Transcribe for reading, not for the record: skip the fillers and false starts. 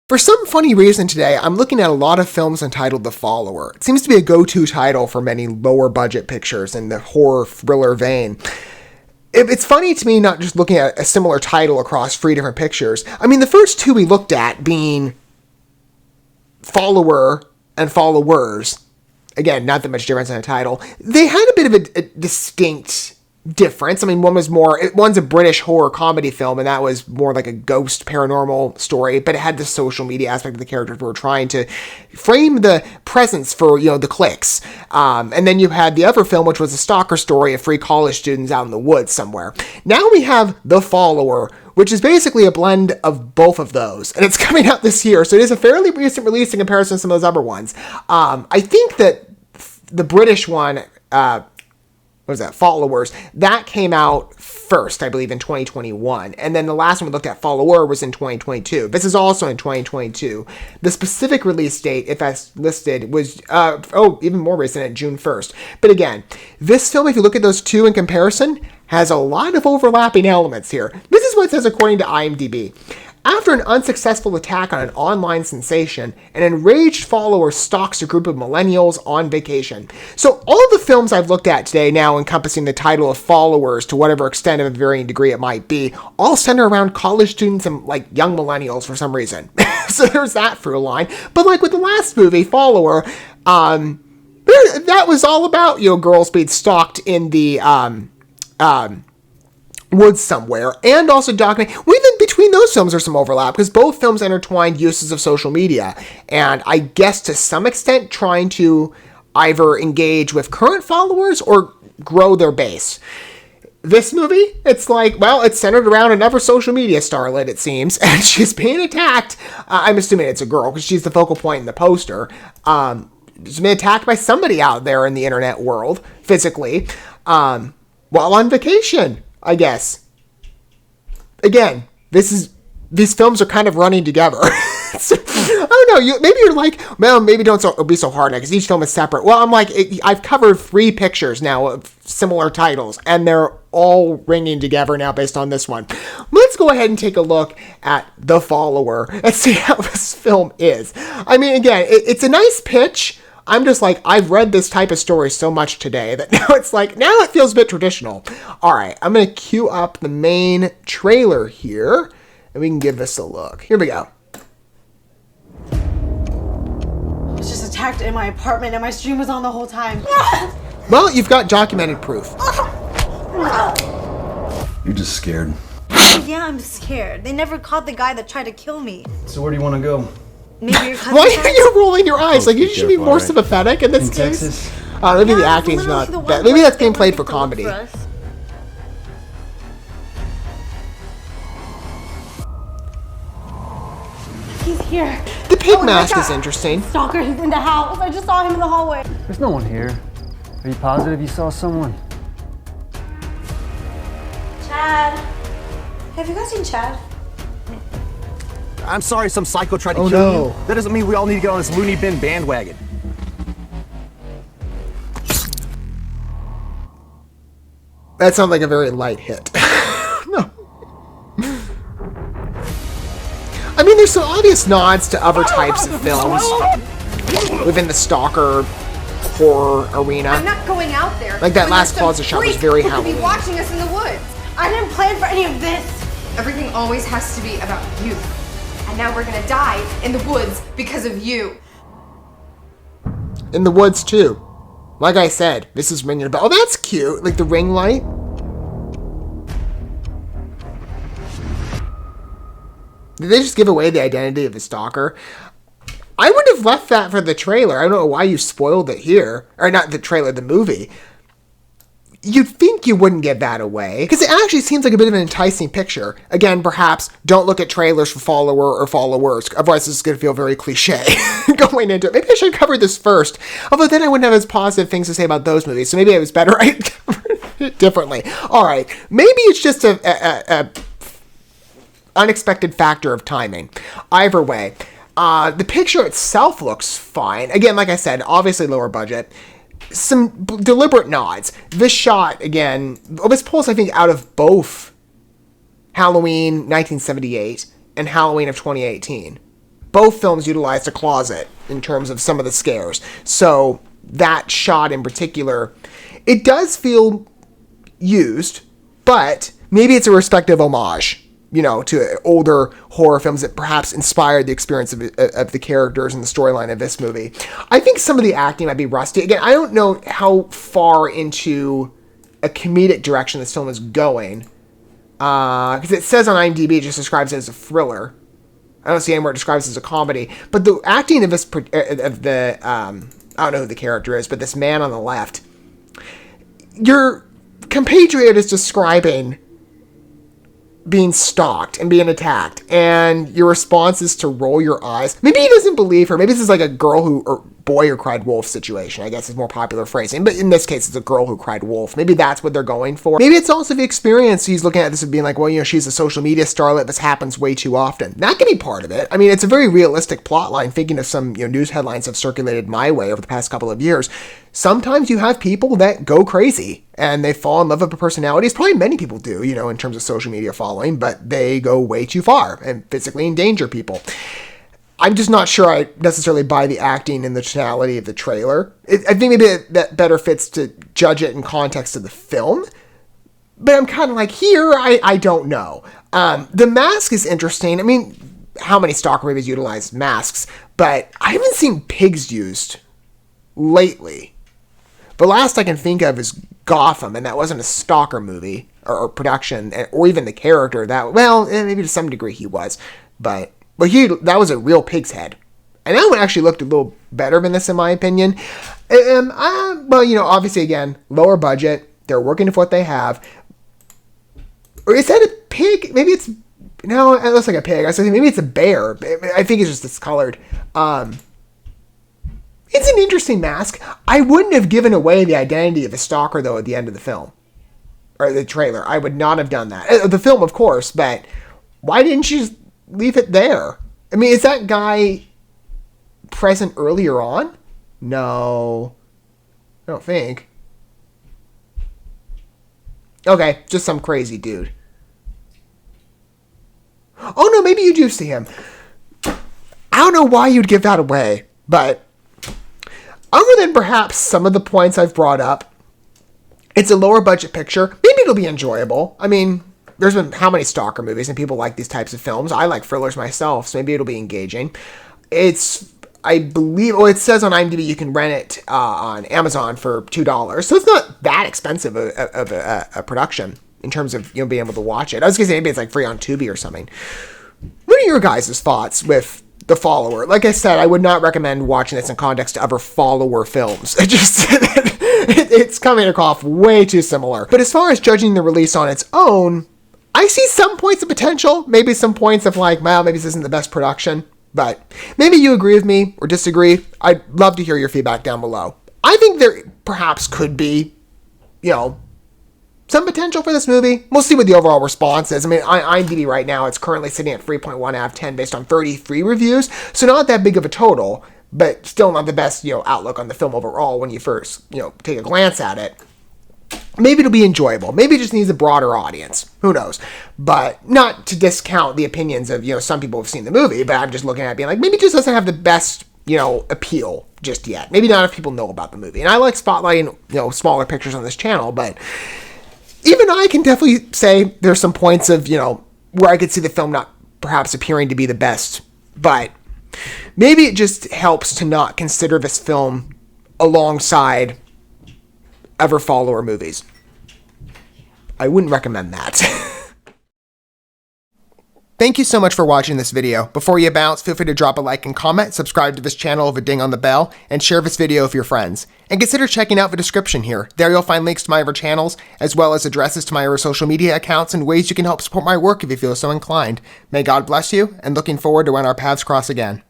For some funny reason today, I'm looking at a lot of films entitled The Follower. It seems to be a go-to title for many lower budget pictures in the horror thriller vein. It's funny to me not just looking at a similar title across 3 different pictures. I mean, the first 2 we looked at being Follower and Followers, again, not that much difference in the title, they had a bit of a distinct difference. I mean, one's a British horror comedy film, and that was more like a ghost paranormal story, but it had the social media aspect of the characters who were trying to frame the presence for, the clicks. And then you had the other film, which was a stalker story of 3 college students out in the woods somewhere. Now we have The Follower, which is basically a blend of both of those, and it's coming out this year, so it is a fairly recent release in comparison to some of those other ones. I think that the British one, Followers, that came out first, I believe, in 2021. And then the last one we looked at, Follower, was in 2022. This is also in 2022. The specific release date, if that's listed, was, even more recent, at June 1st. But again, this film, if you look at those 2 in comparison, has a lot of overlapping elements here. This is what it says according to IMDb. After an unsuccessful attack on an online sensation, an enraged follower stalks a group of millennials on vacation. So all of the films I've looked at today, now encompassing the title of Followers to whatever extent of a varying degree it might be, all center around college students and young millennials for some reason. So there's that through line. But with the last movie, Follower, that was all about, girls being stalked in the woods somewhere, and also documenting. Even between those films there's some overlap, because both films intertwined uses of social media, and I guess to some extent trying to either engage with current followers or grow their base. This movie, it's it's centered around another social media starlet, it seems, and she's being attacked. I'm assuming it's a girl, because she's the focal point in the poster. She's been attacked by somebody out there in the internet world, physically, while on vacation, I guess. Again, these films are kind of running together. So, I don't know. Maybe you're maybe don't be so hard, because each film is separate. Well, I'm I've covered 3 pictures now of similar titles, and they're all ringing together now based on this one. Let's go ahead and take a look at The Follower and see how this film is. I mean, again, it's a nice pitch. I'm just I've read this type of story so much today that now it's now it feels a bit traditional. All right, I'm going to cue up the main trailer here, and we can give this a look. Here we go. I was just attacked in my apartment, and my stream was on the whole time. Well, you've got documented proof. You're just scared. Yeah, I'm scared. They never caught the guy that tried to kill me. So where do you want to go? Maybe your cousin. Why are you rolling your eyes? You should be more sympathetic in this case. Texas? Maybe the acting's not bad. Maybe that's being played for comedy. He's here. The pig mask is interesting. Stalker, he's in the house. I just saw him in the hallway. There's no one here. Are you positive you saw someone? Chad. Have you guys seen Chad? I'm sorry some psycho tried to Oh, kill no. you. That doesn't mean we all need to get on this loony bin bandwagon. That sounds like a very light hit. No. I mean, there's some obvious nods to other types of films within the stalker horror arena. I'm not going out there. That last closet shot was very Halloween. Be watching us in the woods. I didn't plan for any of this. Everything always has to be about you. And now we're gonna die in the woods because of you. In the woods, too. Like I said, this is ringing a bell. Oh, that's cute. The ring light. Did they just give away the identity of the stalker? I would have left that for the trailer. I don't know why you spoiled it here. Or not the trailer, the movie. You'd think you wouldn't give that away, because it actually seems like a bit of an enticing picture. Again, perhaps don't look at trailers for Follower or Followers, otherwise this is going to feel very cliche going into it. Maybe I should cover this first, although then I wouldn't have as positive things to say about those movies, so maybe it was better I covered it differently. All right, maybe it's just a unexpected factor of timing. Either way, the picture itself looks fine. Again, like I said, obviously lower budget. Some deliberate nods. This shot, again, this pulls, I think, out of both Halloween 1978 and Halloween of 2018. Both films utilized a closet in terms of some of the scares. So that shot in particular, it does feel used, but maybe it's a respective homage, to older horror films that perhaps inspired the experience of the characters and the storyline of this movie. I think some of the acting might be rusty. Again, I don't know how far into a comedic direction this film is going, because it says on IMDb it just describes it as a thriller. I don't see anywhere it describes it as a comedy. But the acting of I don't know who the character is, but this man on the left, your compatriot is describing being stalked and being attacked, and your response is to roll your eyes. Maybe he doesn't believe her. Maybe this is like a boy who cried wolf situation, I guess is more popular phrasing. But in this case, it's a girl who cried wolf. Maybe that's what they're going for. Maybe it's also the experience. He's looking at this and being like, well, she's a social media starlet. This happens way too often. That can be part of it. I mean, it's a very realistic plot line, thinking of some news headlines have circulated my way over the past couple of years. Sometimes you have people that go crazy and they fall in love with a personality. It's probably many people do, in terms of social media following, but they go way too far and physically endanger people. I'm just not sure I necessarily buy the acting and the tonality of the trailer. I think maybe that better fits to judge it in context of the film. But I'm kind of like, here, I don't know. The mask is interesting. I mean, how many stalker movies utilize masks? But I haven't seen pigs used lately. The last I can think of is Gotham, and that wasn't a stalker movie or production, or even the character. Maybe to some degree he was, but that was a real pig's head, and that one actually looked a little better than this in my opinion. Obviously again, lower budget. They're working with what they have. Or is that a pig? Maybe it's no. It looks like a pig. I was thinking maybe it's a bear. I think it's just discolored. It's an interesting mask. I wouldn't have given away the identity of the stalker, though, at the end of the film. Or the trailer. I would not have done that. The film, of course, but why didn't you just leave it there? I mean, is that guy present earlier on? No. I don't think. Okay, just some crazy dude. Oh, no, maybe you do see him. I don't know why you'd give that away, but other than perhaps some of the points I've brought up, it's a lower budget picture. Maybe it'll be enjoyable. I mean, there's been how many stalker movies, and people like these types of films. I like thrillers myself, so maybe it'll be engaging. I believe, it says on IMDb you can rent it on Amazon for $2, so it's not that expensive of a production in terms of being able to watch it. I was gonna say maybe it's like free on Tubi or something. What are your guys' thoughts with The Follower? Like I said, I would not recommend watching this in context to other Follower films. It's coming across way too similar. But as far as judging the release on its own, I see some points of potential. Maybe some points of like, wow, maybe this isn't the best production. But maybe you agree with me or disagree. I'd love to hear your feedback down below. I think there perhaps could be, some potential for this movie. We'll see what the overall response is. I mean, IMDb right now, it's currently sitting at 3.1 out of 10 based on 33 reviews. So not that big of a total, but still not the best, outlook on the film overall when you first, take a glance at it. Maybe it'll be enjoyable. Maybe it just needs a broader audience. Who knows? But not to discount the opinions of, some people have seen the movie, but I'm just looking at it being like, maybe it just doesn't have the best, appeal just yet. Maybe not if people know about the movie. And I like spotlighting, smaller pictures on this channel, but even I can definitely say there's some points of, where I could see the film not perhaps appearing to be the best. But maybe it just helps to not consider this film alongside other Follower movies. I wouldn't recommend that. Thank you so much for watching this video. Before you bounce, feel free to drop a like and comment, subscribe to this channel with a ding on the bell, and share this video with your friends. And consider checking out the description here. There you'll find links to my other channels, as well as addresses to my other social media accounts and ways you can help support my work if you feel so inclined. May God bless you, and looking forward to when our paths cross again.